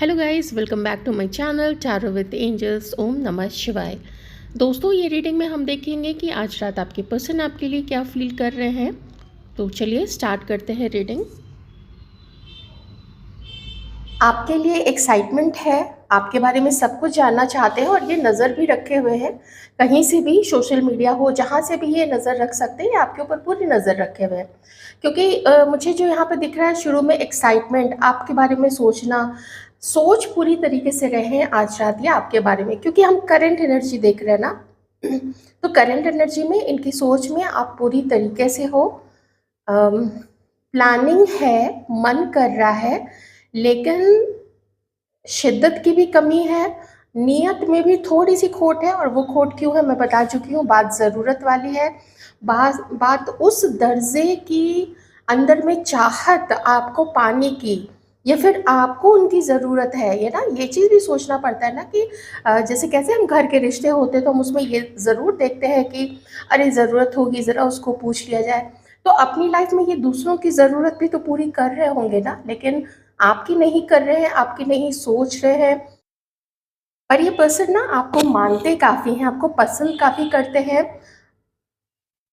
Hello guys, welcome back to my channel tarot with angels. ओम नमः शिवाय। दोस्तों, ये रीडिंग में हम देखेंगे कि आज रात आपके पर्सन आपके लिए क्या फील कर रहे हैं। तो चलिए स्टार्ट करते हैं रीडिंग। आपके लिए एक्साइटमेंट है, आपके बारे में सब कुछ जानना चाहते हैं और ये नज़र भी रखे हुए हैं। कहीं से भी, सोशल मीडिया हो, जहाँ से भी ये नज़र रख सकते हैं, आपके ऊपर पूरी नज़र रखे हुए हैं। क्योंकि मुझे जो यहाँ पे दिख रहा है, शुरू में एक्साइटमेंट, आपके बारे में सोचना, सोच पूरी तरीके से रहे हैं आज रात ये आपके बारे में, क्योंकि हम करंट एनर्जी देख रहे हैं ना। तो करंट एनर्जी में, इनकी सोच में आप पूरी तरीके से हो। प्लानिंग है, मन कर रहा है, लेकिन शिद्दत की भी कमी है, नियत में भी थोड़ी सी खोट है। और वो खोट क्यों है मैं बता चुकी हूँ। बात ज़रूरत वाली है, बात उस दर्जे की अंदर में चाहत आपको पाने की, या फिर आपको उनकी ज़रूरत है। ये ना, ये चीज़ भी सोचना पड़ता है ना कि जैसे कैसे हम घर के रिश्ते होते तो हम उसमें ये ज़रूर देखते हैं कि अरे ज़रूरत होगी, ज़रा उसको पूछ लिया जाए। तो अपनी लाइफ में ये दूसरों की ज़रूरत भी तो पूरी कर रहे होंगे ना, लेकिन आपकी नहीं कर रहे हैं, आपकी नहीं सोच रहे हैं। और ये पर्सन ना आपको मानते काफ़ी हैं, आपको पसंद काफ़ी करते हैं।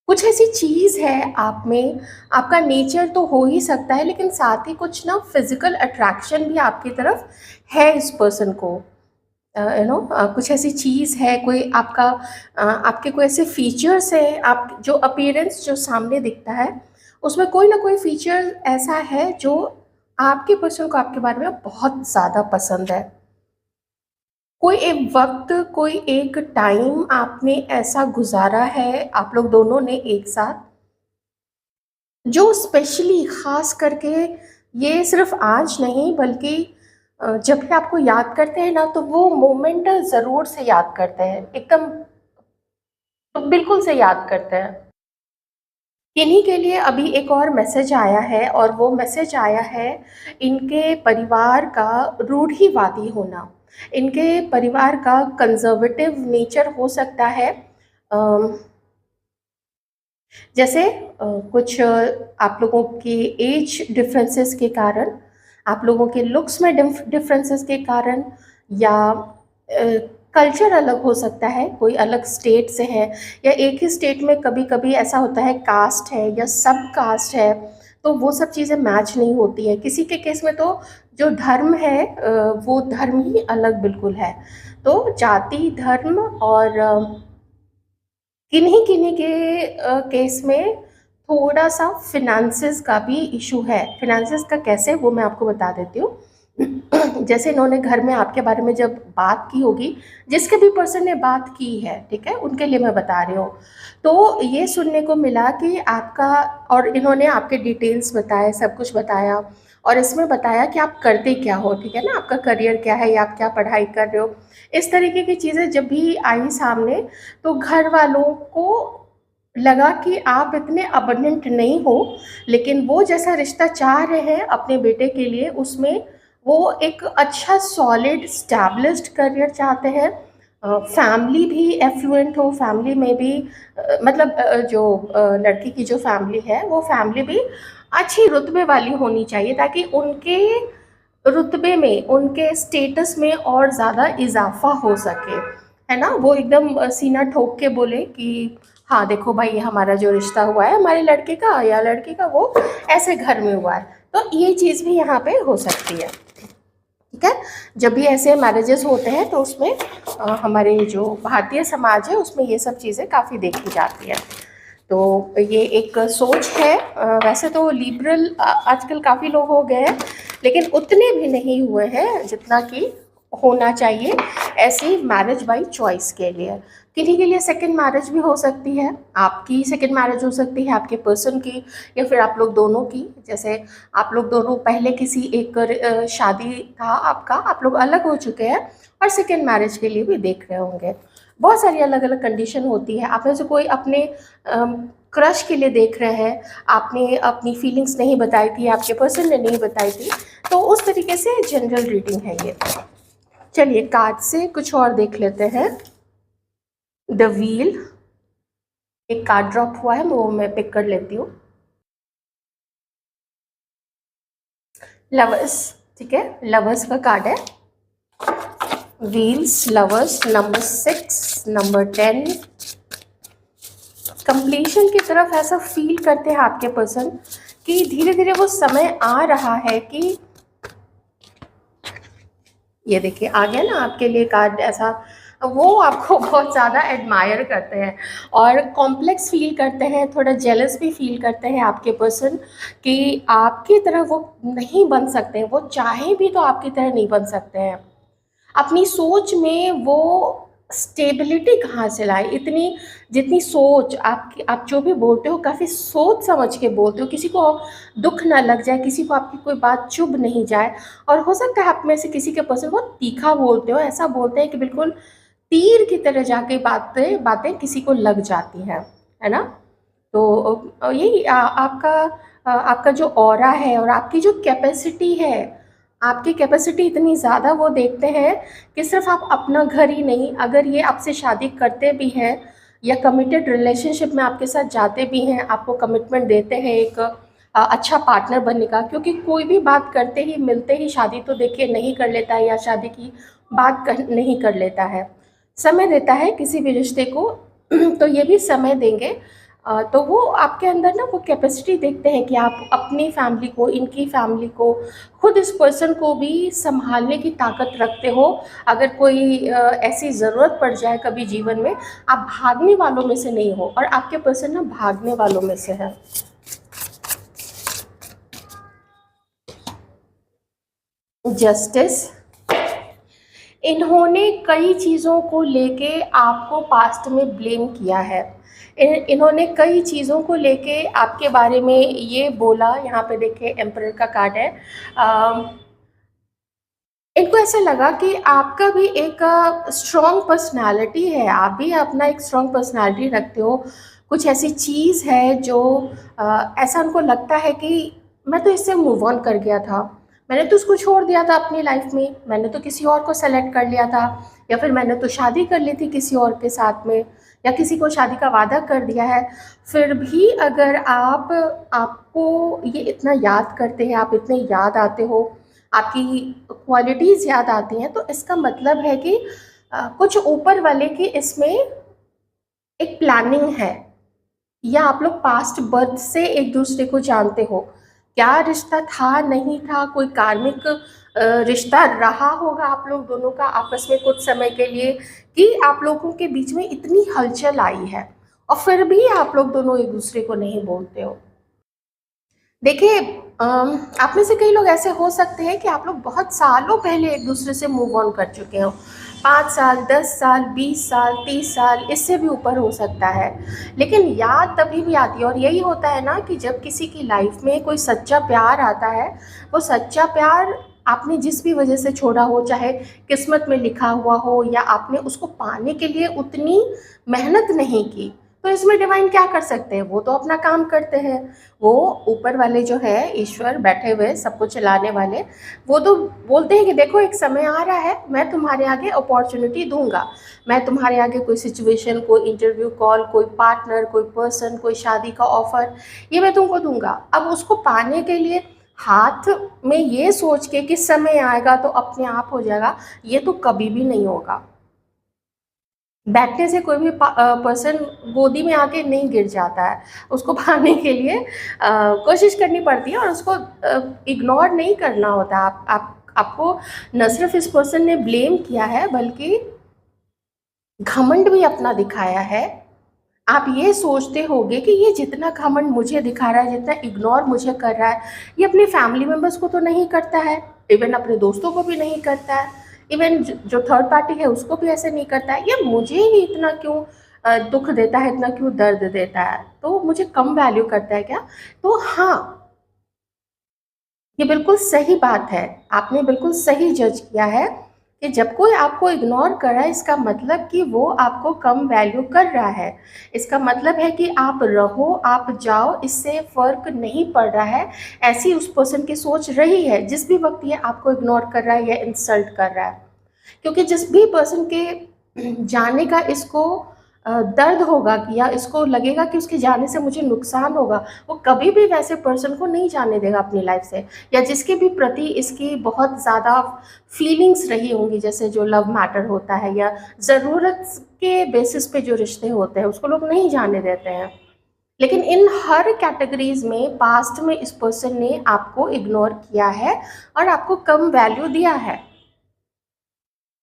कुछ ऐसी चीज़ है आप में, आपका नेचर तो हो ही सकता है, लेकिन साथ ही कुछ ना फिजिकल अट्रैक्शन भी आपकी तरफ है इस पर्सन को। कुछ ऐसी चीज़ है, कोई आपका आपके कोई ऐसे फीचर्स है, आप जो अपीयरेंस जो सामने दिखता है, उसमें कोई ना कोई फीचर ऐसा है जो आपके पर्सन को आपके बारे में बहुत ज़्यादा पसंद है। कोई एक वक्त, कोई एक टाइम आपने ऐसा गुजारा है आप लोग दोनों ने एक साथ, जो स्पेशली ख़ास करके, ये सिर्फ आज नहीं बल्कि जब भी आपको याद करते हैं ना, तो वो मोमेंट ज़रूर से याद करते हैं, एकदम तो बिल्कुल से याद करते हैं। इन्हीं के लिए अभी एक और मैसेज आया है, और वो मैसेज आया है इनके परिवार का रूढ़िवादी होना, इनके परिवार का कंजर्वेटिव नेचर हो सकता है। अम, जैसे कुछ आप लोगों के एज डिफरेंसेस के कारण, आप लोगों के लुक्स में डिफरेंसेस के कारण, या कल्चर अलग हो सकता है, कोई अलग स्टेट से है, या एक ही स्टेट में कभी कभी ऐसा होता है कास्ट है या सब कास्ट है, तो वो सब चीज़ें मैच नहीं होती है। किसी के केस में तो जो धर्म है वो धर्म ही अलग बिल्कुल है। तो जाति, धर्म और किन्हीं किन्हीं के केस में थोड़ा सा फिनेंसेस का भी इशू है। फिनेंसेस का कैसे, वो मैं आपको बता देती हूँ। जैसे इन्होंने घर में आपके बारे में जब बात की होगी, जिसके भी पर्सन ने बात की है, ठीक है, उनके लिए मैं बता रही हूँ, तो ये सुनने को मिला कि आपका, और इन्होंने आपके डिटेल्स बताए, सब कुछ बताया, और इसमें बताया कि आप करते क्या हो, ठीक है ना, आपका करियर क्या है, या आप क्या पढ़ाई कर रहे हो। इस तरीके की चीज़ें जब भी आई सामने, तो घर वालों को लगा कि आप इतने अबंडेंट नहीं हो, लेकिन वो जैसा रिश्ता चाह रहे हैं अपने बेटे के लिए, उसमें वो एक अच्छा सॉलिड स्टैब्लिश्ड करियर चाहते हैं। फैमिली भी एफ्लुएंट हो, फैमिली में भी मतलब जो लड़की की जो फैमिली है, वो फैमिली भी अच्छी रुतबे वाली होनी चाहिए, ताकि उनके रुतबे में, उनके स्टेटस में और ज़्यादा इजाफा हो सके, है ना। वो एकदम सीना ठोक के बोले कि हाँ देखो भाई, ये हमारा जो रिश्ता हुआ है हमारे लड़के का या लड़की का, वो ऐसे घर में हुआ है। तो ये चीज़ भी यहाँ पे हो सकती है, ठीक है। जब भी ऐसे मैरिजेस होते हैं तो उसमें हमारे जो भारतीय समाज है उसमें ये सब चीज़ें काफ़ी देखी जाती है। तो ये एक सोच है। वैसे तो लिबरल आजकल काफ़ी लोग हो गए हैं, लेकिन उतने भी नहीं हुए हैं जितना कि होना चाहिए ऐसी मैरिज बाय चॉइस के लिए। किन्हीं के लिए सेकंड मैरिज भी हो सकती है, आपकी सेकंड मैरिज हो सकती है, आपके पर्सन की, या फिर आप लोग दोनों की। जैसे आप लोग दोनों पहले किसी एक शादी था आपका, आप लोग अलग हो चुके हैं और सेकंड मैरिज के लिए भी देख रहे होंगे। बहुत सारी अलग अलग कंडीशन होती है। आप में से कोई अपने क्रश के लिए देख रहे हैं, आपने अपनी फीलिंग्स नहीं बताई थी, आपके पर्सन ने नहीं बताई थी, तो उस तरीके से जनरल रीडिंग है ये। चलिए कार्ड से कुछ और देख लेते हैं। द व्हील, एक कार्ड ड्रॉप हुआ है, वो मैं पिक कर लेती हूँ। लवर्स, ठीक है, लवर्स का कार्ड है। Wheels, lovers, number 6, number 10, completion की तरफ ऐसा फील करते हैं आपके पर्सन कि धीरे धीरे वो समय आ रहा है कि ये देखिए आ गया ना आपके लिए कार्ड ऐसा, वो आपको बहुत ज़्यादा एडमायर करते हैं और कॉम्प्लेक्स फील करते हैं, थोड़ा जेलस भी फील करते हैं आपके पर्सन कि आपकी तरह वो नहीं बन सकते हैं, वो चाहे भी तो आपकी तरह नहीं बन सकते हैं। अपनी सोच में वो स्टेबिलिटी कहाँ से लाए, इतनी जितनी सोच आपकी, आप जो भी बोलते हो काफ़ी सोच समझ के बोलते हो, किसी को दुख ना लग जाए, किसी को आपकी कोई बात चुभ नहीं जाए। और हो सकता है आप में से किसी के पर्सन बहुत तीखा बोलते हो, ऐसा बोलते हैं कि बिल्कुल तीर की तरह जाके बातें बातें किसी को लग जाती हैं, है ना। तो यही आपका जो ऑरा है और आपकी जो कैपेसिटी है, आपकी कैपेसिटी इतनी ज़्यादा वो देखते हैं कि सिर्फ आप अपना घर ही नहीं, अगर ये आपसे शादी करते भी हैं या कमिटेड रिलेशनशिप में आपके साथ जाते भी हैं, आपको कमिटमेंट देते हैं एक अच्छा पार्टनर बनने का, क्योंकि कोई भी बात करते ही मिलते ही शादी तो देखिए नहीं कर लेता है या शादी की बात नहीं कर लेता है, समय देता है किसी भी रिश्ते को। तो ये भी समय देंगे। तो वो आपके अंदर ना वो कैपेसिटी देखते हैं कि आप अपनी फैमिली को, इनकी फैमिली को, खुद इस पर्सन को भी संभालने की ताकत रखते हो। अगर कोई ऐसी ज़रूरत पड़ जाए कभी जीवन में, आप भागने वालों में से नहीं हो, और आपके पर्सन ना भागने वालों में से है। जस्टिस, इन्होंने कई चीज़ों को लेके आपको पास्ट में ब्लेम किया है। इन्होंने कई चीज़ों को लेके आपके बारे में ये बोला, यहाँ पे देखिए एम्परर का कार्ड है। इनको ऐसा लगा कि आपका भी एक स्ट्रॉन्ग पर्सनालिटी है, आप भी अपना एक स्ट्रॉन्ग पर्सनालिटी रखते हो। कुछ ऐसी चीज़ है जो ऐसा उनको लगता है कि मैं तो इससे मूव ऑन कर गया था, मैंने तो उसको छोड़ दिया था अपनी लाइफ में, मैंने तो किसी और को सेलेक्ट कर लिया था, या फिर मैंने तो शादी कर ली थी किसी और के साथ में, या किसी को शादी का वादा कर दिया है। फिर भी अगर आपको ये इतना याद करते हैं, आप इतने याद आते हो, आपकी क्वालिटीज़ याद आती हैं, तो इसका मतलब है कि कुछ ऊपर वाले की इसमें एक प्लानिंग है, या आप लोग पास्ट बर्थ से एक दूसरे को जानते हो। क्या रिश्ता था, नहीं था, कोई कार्मिक रिश्ता रहा होगा आप लोग दोनों का आपस में कुछ समय के लिए, कि आप लोगों के बीच में इतनी हलचल आई है और फिर भी आप लोग दोनों एक दूसरे को नहीं बोलते हो। देखिए आप में से कई लोग ऐसे हो सकते हैं कि आप लोग बहुत सालों पहले एक दूसरे से मूव ऑन कर चुके हो, 5 साल, 10 साल, 20 साल, 30 साल, इससे भी ऊपर हो सकता है। लेकिन याद तभी भी आती है, और यही होता है ना कि जब किसी की लाइफ में कोई सच्चा प्यार आता है, वो सच्चा प्यार आपने जिस भी वजह से छोड़ा हो, चाहे किस्मत में लिखा हुआ हो या आपने उसको पाने के लिए उतनी मेहनत नहीं की, तो इसमें डिवाइन क्या कर सकते हैं, वो तो अपना काम करते हैं। वो ऊपर वाले जो है ईश्वर बैठे हुए सबको चलाने वाले, वो तो बोलते हैं कि देखो एक समय आ रहा है, मैं तुम्हारे आगे अपॉर्चुनिटी दूंगा, मैं तुम्हारे आगे कोई सिचुएशन, कोई इंटरव्यू कॉल, कोई पार्टनर, कोई पर्सन, कोई शादी का ऑफर, ये मैं तुमको दूंगा। अब उसको पाने के लिए हाथ में ये सोच के कि समय आएगा तो अपने आप हो जाएगा, ये तो कभी भी नहीं होगा। बैठने से कोई भी पर्सन गोदी में आके नहीं गिर जाता है, उसको पाने के लिए कोशिश करनी पड़ती है, और उसको इग्नोर नहीं करना होता। आपको न सिर्फ इस पर्सन ने ब्लेम किया है, बल्कि घमंड भी अपना दिखाया है। आप ये सोचते होंगे कि ये जितना घमंड मुझे दिखा रहा है, जितना इग्नोर मुझे कर रहा है, ये अपने फैमिली मेम्बर्स को तो नहीं करता है, इवन अपने दोस्तों को भी नहीं करता है, इवन जो थर्ड पार्टी है उसको भी ऐसे नहीं करता है, ये मुझे ही इतना क्यों दुख देता है, इतना क्यों दर्द देता है, तो मुझे कम वैल्यू करता है क्या। तो हाँ, ये बिल्कुल सही बात है, आपने बिल्कुल सही जज किया है कि जब कोई आपको इग्नोर कर रहा है, इसका मतलब कि वो आपको कम वैल्यू कर रहा है। इसका मतलब है कि आप रहो, आप जाओ, इससे फ़र्क नहीं पड़ रहा है। ऐसी उस पर्सन की सोच रही है जिस भी वक्त ये आपको इग्नोर कर रहा है या इंसल्ट कर रहा है, क्योंकि जिस भी पर्सन के जाने का इसको दर्द होगा कि या इसको लगेगा कि उसके जाने से मुझे नुकसान होगा, वो कभी भी वैसे पर्सन को नहीं जाने देगा अपनी लाइफ से, या जिसके भी प्रति इसकी बहुत ज़्यादा फीलिंग्स रही होंगी, जैसे जो लव मैटर होता है या ज़रूरत के बेसिस पे जो रिश्ते होते हैं उसको लोग नहीं जाने देते हैं। लेकिन इन हर कैटेगरीज में पास्ट में इस पर्सन ने आपको इग्नोर किया है और आपको कम वैल्यू दिया है।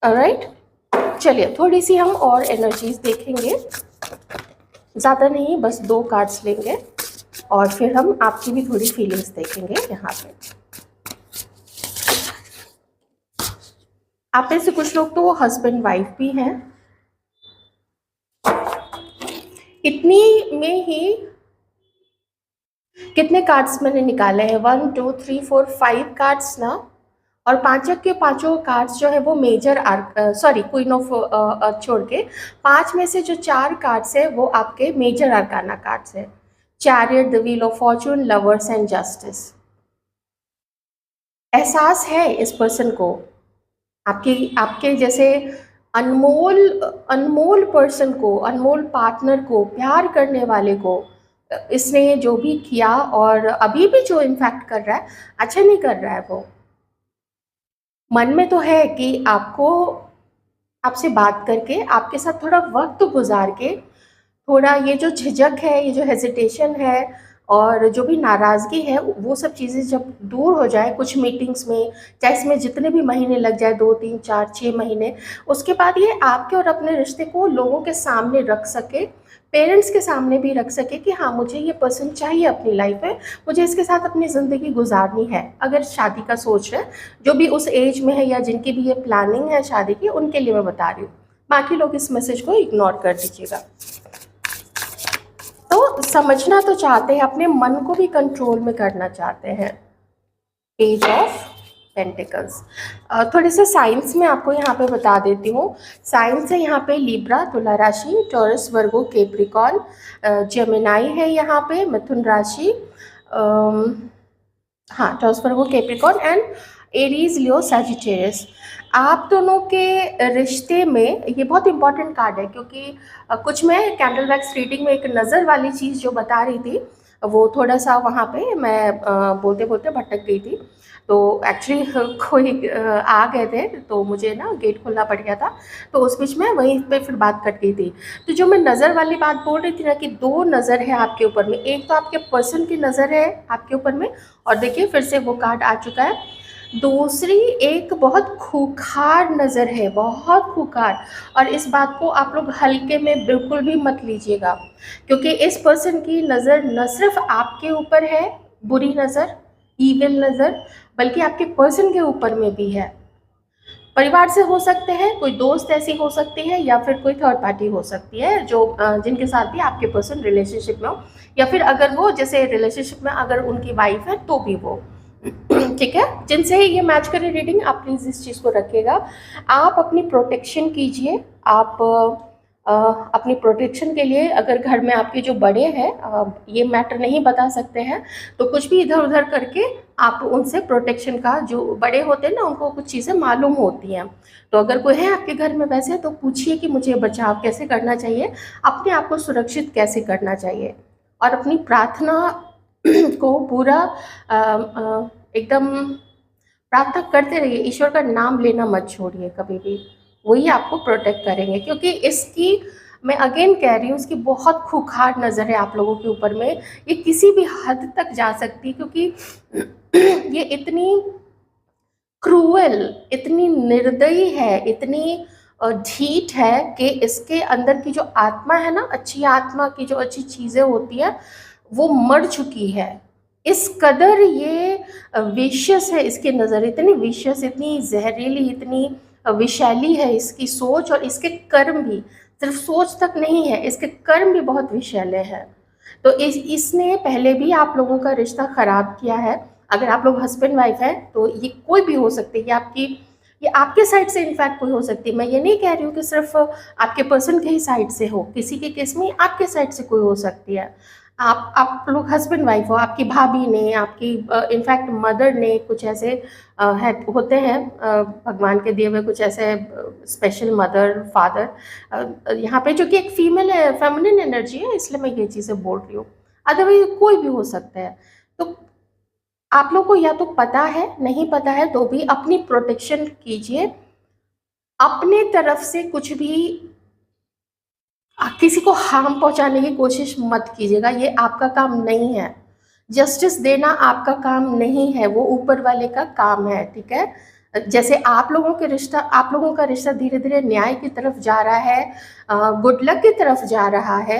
ऑलराइट, चलिए थोड़ी सी हम और एनर्जीज देखेंगे, ज़्यादा नहीं, बस 2 कार्ड्स लेंगे और फिर हम आपकी भी थोड़ी फीलिंग्स देखेंगे यहाँ पे। आप में से कुछ लोग तो हस्बैंड वाइफ भी हैं। इतनी में ही कितने कार्ड्स मैंने निकाले हैं? 1 2 3 4 5 कार्ड्स ना, और पांचों के पांचों कार्ड्स जो है वो मेजर सॉरी क्वीन ऑफ छोड़ के 5 में से जो 4 कार्ड्स है वो आपके मेजर आर्काना कार्ड्स है। Chariot, the wheel of Fortune, lovers and justice. एहसास है इस पर्सन को आपके आपके जैसे अनमोल अनमोल पर्सन को, अनमोल पार्टनर को, प्यार करने वाले को इसने जो भी किया और अभी भी जो इम्पैक्ट कर रहा है, अच्छा नहीं कर रहा है। वो मन में तो है कि आपको आपसे बात करके, आपके साथ थोड़ा वक्त गुजार के, थोड़ा ये जो झिझक है, ये जो हेजिटेशन है और जो भी नाराज़गी है, वो सब चीज़ें जब दूर हो जाए कुछ मीटिंग्स में, चाहे इसमें जितने भी महीने लग जाए, 2 3 4 6 महीने, उसके बाद ये आपके और अपने रिश्ते को लोगों के सामने रख सके, पेरेंट्स के सामने भी रख सके कि हाँ मुझे ये पर्सन चाहिए अपनी लाइफ में, मुझे इसके साथ अपनी ज़िंदगी गुजारनी है। अगर शादी का सोच रहे हैं, जो भी उस एज में है या जिनकी भी ये प्लानिंग है शादी की, उनके लिए मैं बता रही हूँ। बाकी लोग इस मैसेज को इग्नोर कर दीजिएगा। तो समझना तो चाहते हैं, अपने मन को भी कंट्रोल में करना चाहते हैं। Page of pentacles. थोड़े से साइंस में आपको यहाँ पे बता देती हूँ। साइंस है यहाँ पे लिब्रा तुला राशि, टॉरस वर्गो कैप्रिकॉर्न, जेमिनाई है यहाँ पे मिथुन राशि, हाँ Taurus Virgo Capricorn and Aries Leo Sagittarius. आप दोनों के रिश्ते में ये बहुत इंपॉर्टेंट कार्ड है, क्योंकि कुछ मैं कैंडल वैक्स रीडिंग में एक नज़र वाली चीज़ जो बता रही थी, वो थोड़ा सा वहाँ पे मैं बोलते बोलते भटक गई थी। तो एक्चुअली कोई आ गए थे तो मुझे ना गेट खोलना पड़ गया था, तो उस बीच में वहीं पे फिर बात कट गई थी। तो जो मैं नज़र वाली बात बोल रही थी ना कि 2 नज़र है आपके ऊपर में, एक तो आपके पर्सन की नज़र है आपके ऊपर में, और देखिए फिर से वो कार्ड आ चुका है। दूसरी एक बहुत खूंखार नज़र है, बहुत खूंखार, और इस बात को आप लोग हल्के में बिल्कुल भी मत लीजिएगा, क्योंकि इस पर्सन की नज़र न सिर्फ आपके ऊपर है, बुरी नज़र, ईविल नज़र, बल्कि आपके पर्सन के ऊपर में भी है। परिवार से हो सकते हैं, कोई दोस्त ऐसी हो सकती है, या फिर कोई थर्ड पार्टी हो सकती है जो जिनके साथ भी आपके पर्सन रिलेशनशिप में हो, या फिर अगर वो जैसे रिलेशनशिप में अगर उनकी वाइफ है तो भी वो ठीक है। जिनसे ये मैच करे रीडिंग, आप प्लीज़ इस चीज़ को रखिएगा। आप अपनी प्रोटेक्शन कीजिए। आप अपनी प्रोटेक्शन के लिए, अगर घर में आपके जो बड़े हैं ये मैटर नहीं बता सकते हैं, तो कुछ भी इधर उधर करके आप उनसे प्रोटेक्शन का, जो बड़े होते हैं ना उनको कुछ चीज़ें मालूम होती हैं, तो अगर कोई है आपके घर में वैसे, तो पूछिए कि मुझे बचाव कैसे करना चाहिए, अपने आप को सुरक्षित कैसे करना चाहिए, और अपनी प्रार्थना को पूरा एकदम प्रार्थना करते रहिए। ईश्वर का नाम लेना मत छोड़िए कभी भी, वही आपको प्रोटेक्ट करेंगे। क्योंकि इसकी, मैं अगेन कह रही हूँ, उसकी बहुत खूंखार नज़र है आप लोगों के ऊपर में, ये किसी भी हद तक जा सकती है, क्योंकि ये इतनी क्रूअल, इतनी निर्दयी है, इतनी ढीठ है कि इसके अंदर की जो आत्मा है ना, अच्छी आत्मा की जो अच्छी चीज़ें होती हैं, वो मर चुकी है। इस कदर ये विशियस है, इसकी नज़र इतनी विशियस, इतनी जहरीली, इतनी विषैली है इसकी सोच, और इसके कर्म भी, सिर्फ सोच तक नहीं है, इसके कर्म भी बहुत विषैले हैं। तो इसने पहले भी आप लोगों का रिश्ता ख़राब किया है। अगर आप लोग हस्बैंड वाइफ हैं तो ये कोई भी हो सकती है, ये आपके साइड से इनफैक्ट कोई हो सकती है। मैं ये नहीं कह रही हूँ कि सिर्फ आपके पर्सन के ही साइड से हो, किसी के केस में आपके साइड से कोई हो सकती है। आप लोग हस्बैंड वाइफ हो, आपकी भाभी ने, आपकी इनफैक्ट मदर ने, कुछ ऐसे है होते हैं भगवान के दिए हुए कुछ ऐसे स्पेशल मदर फादर यहाँ पे, जो कि एक फीमेल है, फेमिनिन एनर्जी है, इसलिए मैं ये चीज़ें बोल रही हूँ। अदरवाइज कोई भी हो सकता है। तो आप लोग को या तो पता है, नहीं पता है तो भी अपनी प्रोटेक्शन कीजिए। अपने तरफ से कुछ भी किसी को हार्म पहुंचाने की कोशिश मत कीजिएगा, ये आपका काम नहीं है। जस्टिस देना आपका काम नहीं है, वो ऊपर वाले का काम है, ठीक है। जैसे आप लोगों का रिश्ता धीरे धीरे न्याय की तरफ जा रहा है, गुड लक की तरफ जा रहा है,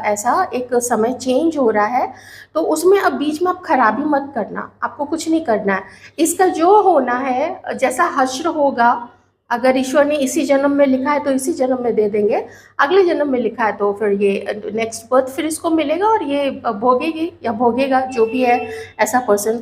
ऐसा एक समय चेंज हो रहा है, तो उसमें अब बीच में आप खराबी मत करना, आपको कुछ नहीं करना है। इसका जो होना है, जैसा हश्र होगा, अगर ईश्वर ने इसी जन्म में लिखा है तो इसी जन्म में दे देंगे, अगले जन्म में लिखा है तो फिर ये नेक्स्ट बर्थ फिर इसको मिलेगा और ये भोगेगी या भोगेगा जो भी है ऐसा पर्सन,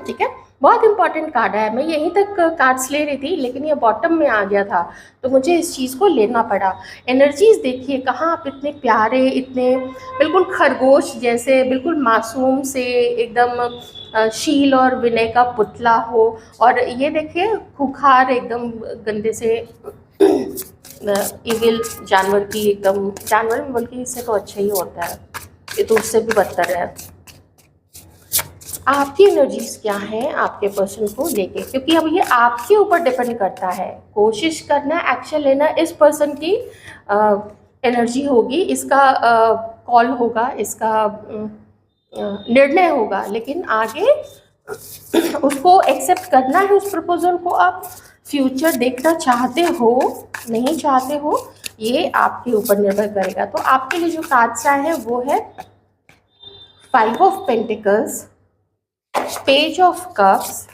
ठीक है। बहुत इंपॉर्टेंट कार्ड है, मैं यहीं तक कार्ड्स ले रही थी लेकिन ये बॉटम में आ गया था तो मुझे इस चीज़ को लेना पड़ा। एनर्जीज देखिए, कहाँ आप इतने प्यारे, इतने बिल्कुल खरगोश जैसे, बिल्कुल मासूम से एकदम शील और विनय का पुतला हो, और ये देखिए खुखार एकदम गंदे से इविल जानवर की, एकदम जानवर में बल्कि इससे तो अच्छा ही होता है, ये तो उससे भी बदतर है। आपकी एनर्जीज क्या हैं आपके पर्सन को लेके, क्योंकि अब ये आपके ऊपर डिपेंड करता है। कोशिश करना, एक्शन लेना इस पर्सन की एनर्जी होगी, इसका कॉल होगा, इसका निर्णय होगा, लेकिन आगे उसको एक्सेप्ट करना है उस प्रपोजल को। आप फ्यूचर देखना चाहते हो, नहीं चाहते हो, ये आपके ऊपर निर्भर करेगा। तो आपके लिए जो कार्ड्स आए हैं वो है 5 of pentacles, page of cups.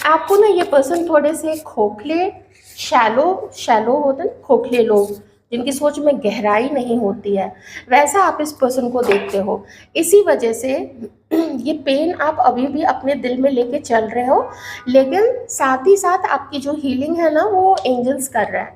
आपको ना ये पर्सन थोड़े से खोखले, शैलो होते हैं, खोखले लोग जिनकी सोच में गहराई नहीं होती है, वैसा आप इस पर्सन को देखते हो। इसी वजह से ये पेन आप अभी भी अपने दिल में लेके चल रहे हो, लेकिन साथ ही साथ आपकी जो हीलिंग है ना वो एंजल्स कर रहा है।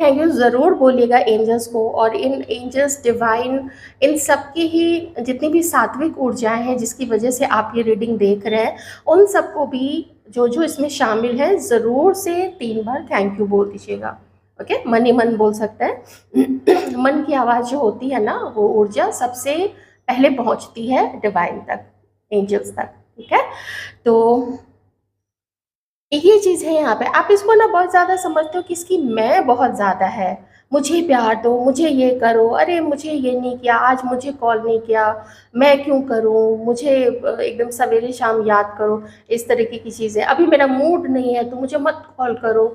थैंक यू ज़रूर बोलिएगा एंजल्स को, और इन एंजल्स डिवाइन, इन सब की ही जितनी भी सात्विक ऊर्जाएं हैं जिसकी वजह से आप ये रीडिंग देख रहे हैं, उन सबको भी जो जो इसमें शामिल है ज़रूर से 3 बार थैंक यू बोल दीजिएगा। ओके, मन ही मन बोल सकते हैं। मन की आवाज़ जो होती है ना, वो ऊर्जा सबसे पहले पहुंचती है डिवाइन तक, एंजल्स तक, ठीक है। तो ये चीज़ है यहाँ पे। आप इसको ना बहुत ज़्यादा समझते हो कि इसकी मैं बहुत ज़्यादा है, मुझे प्यार दो, मुझे ये करो, अरे मुझे ये नहीं किया, आज मुझे कॉल नहीं किया, मैं क्यों करूँ, मुझे एकदम सवेरे शाम याद करो, इस तरीके की चीज़ें। अभी मेरा मूड नहीं है तो मुझे मत कॉल करो,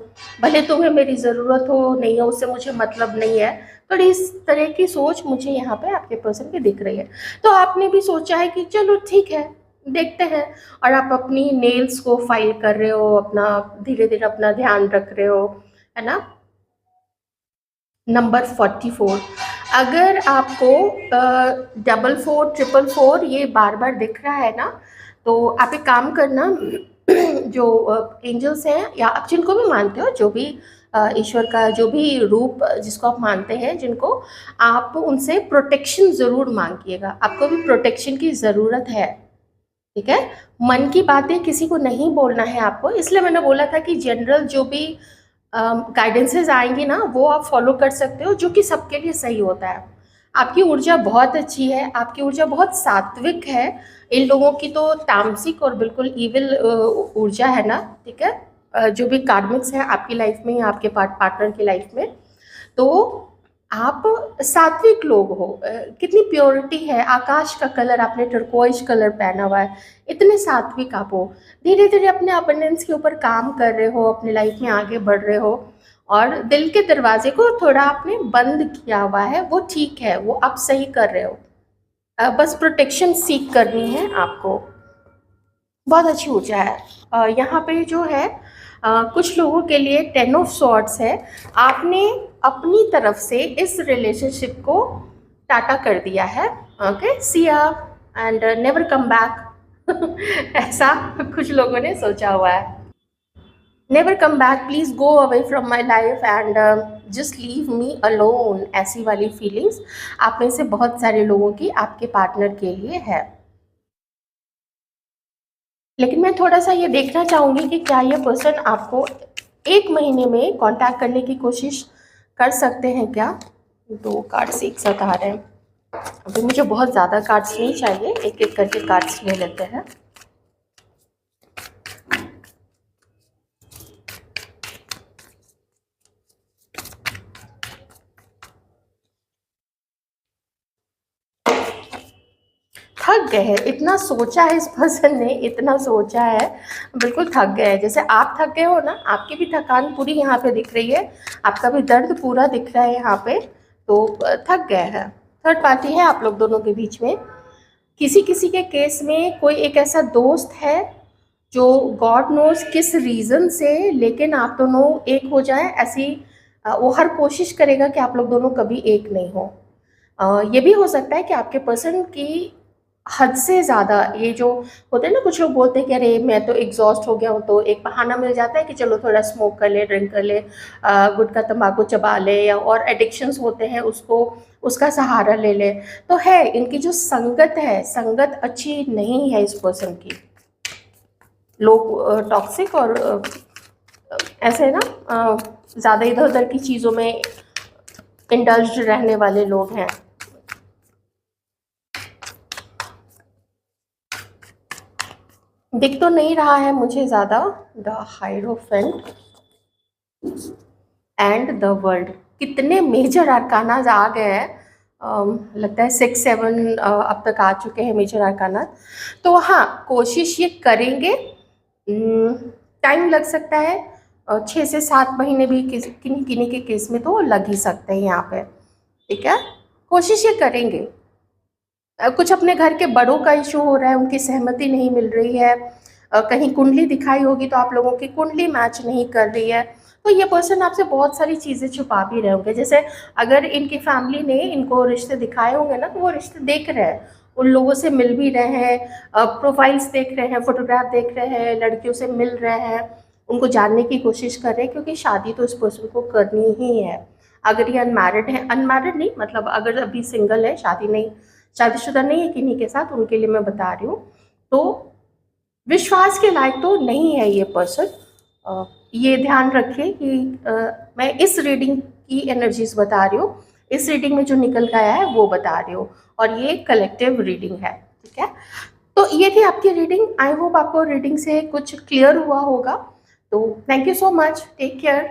भले तुम्हें मेरी ज़रूरत हो नहीं हो, उससे मुझे मतलब नहीं है। तो इस तरह की सोच मुझे यहाँ पे आपके पर्सन की दिख रही है। तो आपने भी सोचा है कि चलो ठीक है, देखते हैं, और आप अपनी नेल्स को फाइल कर रहे हो, अपना धीरे धीरे अपना ध्यान रख रहे हो, है ना। नंबर 44, अगर आपको 44 444 ये बार बार दिख रहा है ना, तो आप एक काम करना, जो एंजल्स हैं या आप जिनको भी मानते हो, जो भी ईश्वर का जो भी रूप जिसको आप मानते हैं, जिनको, आप उनसे प्रोटेक्शन ज़रूर मांगिएगा। आपको भी प्रोटेक्शन की ज़रूरत है, ठीक है। मन की बातें किसी को नहीं बोलना है आपको, इसलिए मैंने बोला था कि जनरल जो भी गाइडेंसेस आएंगी ना वो आप फॉलो कर सकते हो, जो कि सबके लिए सही होता है। आपकी ऊर्जा बहुत अच्छी है, आपकी ऊर्जा बहुत सात्विक है। इन लोगों की तो तामसिक और बिल्कुल इविल ऊर्जा है ना, ठीक है। जो भी कार्मिक्स है आपकी लाइफ में या आपके पार्टनर की लाइफ में, तो आप सात्विक लोग हो। कितनी प्योरिटी है, आकाश का कलर आपने टर्कोइज कलर पहना हुआ है, इतने सात्विक आप हो। धीरे धीरे अपने अबंडेंस के ऊपर काम कर रहे हो, अपने लाइफ में आगे बढ़ रहे हो, और दिल के दरवाजे को थोड़ा आपने बंद किया हुआ है, वो ठीक है, वो आप सही कर रहे हो। बस प्रोटेक्शन सीख करनी है आपको। बहुत अच्छी ऊर्जा है। यहाँ पे जो है कुछ लोगों के लिए 10 ऑफ सॉर्ड्स है। आपने अपनी तरफ से इस रिलेशनशिप को टाटा कर दिया है, ओके, सी या एंड नेवर कम बैक। ऐसा कुछ लोगों ने सोचा हुआ है। Never come back, please go away from my life and just leave me alone, ऐसी वाली फीलिंग्स आप में से बहुत सारे लोगों की आपके पार्टनर के लिए है। लेकिन मैं थोड़ा सा ये देखना चाहूँगी कि क्या ये पर्सन आपको 1 महीने में कांटेक्ट करने की कोशिश कर सकते हैं क्या। 2 कार्ड्स एक साथ आ रहे हैं। अभी मुझे बहुत ज़्यादा कार्ड्स नहीं चाहिए, एक एक करके कार्ड्स ले लेते हैं। थक गए हैं, इतना सोचा है इस पर्सन ने, इतना सोचा है, बिल्कुल थक गए हैं। जैसे आप थक गए हो ना, आपकी भी थकान पूरी यहाँ पे दिख रही है, आपका भी दर्द पूरा दिख रहा है यहाँ पे, तो थक गए हैं। थर्ड पार्टी है आप लोग दोनों के बीच में। किसी किसी के केस में कोई एक ऐसा दोस्त है जो गॉड नोज किस रीज़न से, लेकिन आप दोनों एक हो जाएं ऐसी वो हर कोशिश करेगा कि आप लोग दोनों कभी एक नहीं हो। ये भी हो सकता है कि आपके पर्सन की हद से ज़्यादा ये जो होते हैं ना, कुछ लोग बोलते हैं कि अरे मैं तो एग्जॉस्ट हो गया हूँ, तो एक बहाना मिल जाता है कि चलो थोड़ा स्मोक कर ले, ड्रिंक कर ले, गुटखा तंबाकू चबा ले, या और एडिक्शंस होते हैं उसको, उसका सहारा ले ले। तो है इनकी जो संगत है, संगत अच्छी नहीं है इस पर्सन की। लोग टॉक्सिक और ऐसे ना ज़्यादा इधर उधर की चीज़ों में इंडल्ज रहने वाले लोग हैं। दिख तो नहीं रहा है मुझे ज़्यादा। The hierophant and the world, कितने मेजर अरकाना आ गए हैं। लगता है 6-7 अब तक आ चुके हैं मेजर अरकाना। तो हाँ, कोशिश ये करेंगे, टाइम लग सकता है, 6 से 7 महीने भी किन्हीं किन्हीं के केस में तो लग ही सकते हैं यहाँ पे। ठीक है, कोशिश ये करेंगे। कुछ अपने घर के बड़ों का इशू हो रहा है, उनकी सहमति नहीं मिल रही है। कहीं कुंडली दिखाई होगी तो आप लोगों की कुंडली मैच नहीं कर रही है। तो ये पर्सन आपसे बहुत सारी चीज़ें छुपा भी रहे होंगे। जैसे अगर इनकी फैमिली ने इनको रिश्ते दिखाए होंगे ना, तो वो रिश्ते देख रहे हैं, उन लोगों से मिल भी रहे हैं, प्रोफाइल्स देख रहे हैं, फोटोग्राफ देख रहे हैं, लड़कियों से मिल रहे हैं, उनको जानने की कोशिश कर रहे हैं, क्योंकि शादी तो इस पर्सन को करनी ही है। अगर ये अनमैरिड है, अनमैरिड नहीं मतलब अगर अभी सिंगल है, शादीशुदा नहीं है किन्हीं के साथ, उनके लिए मैं बता रही हूँ, तो विश्वास के लायक तो नहीं है ये पर्सन। ये ध्यान रखिए कि मैं इस रीडिंग की एनर्जीज बता रही हूँ, इस रीडिंग में जो निकल के आया है वो बता रही हूँ, और ये कलेक्टिव रीडिंग है। ठीक है, तो ये थी आपकी रीडिंग। आई होप आपको रीडिंग से कुछ क्लियर हुआ होगा। तो thank you so much, take care.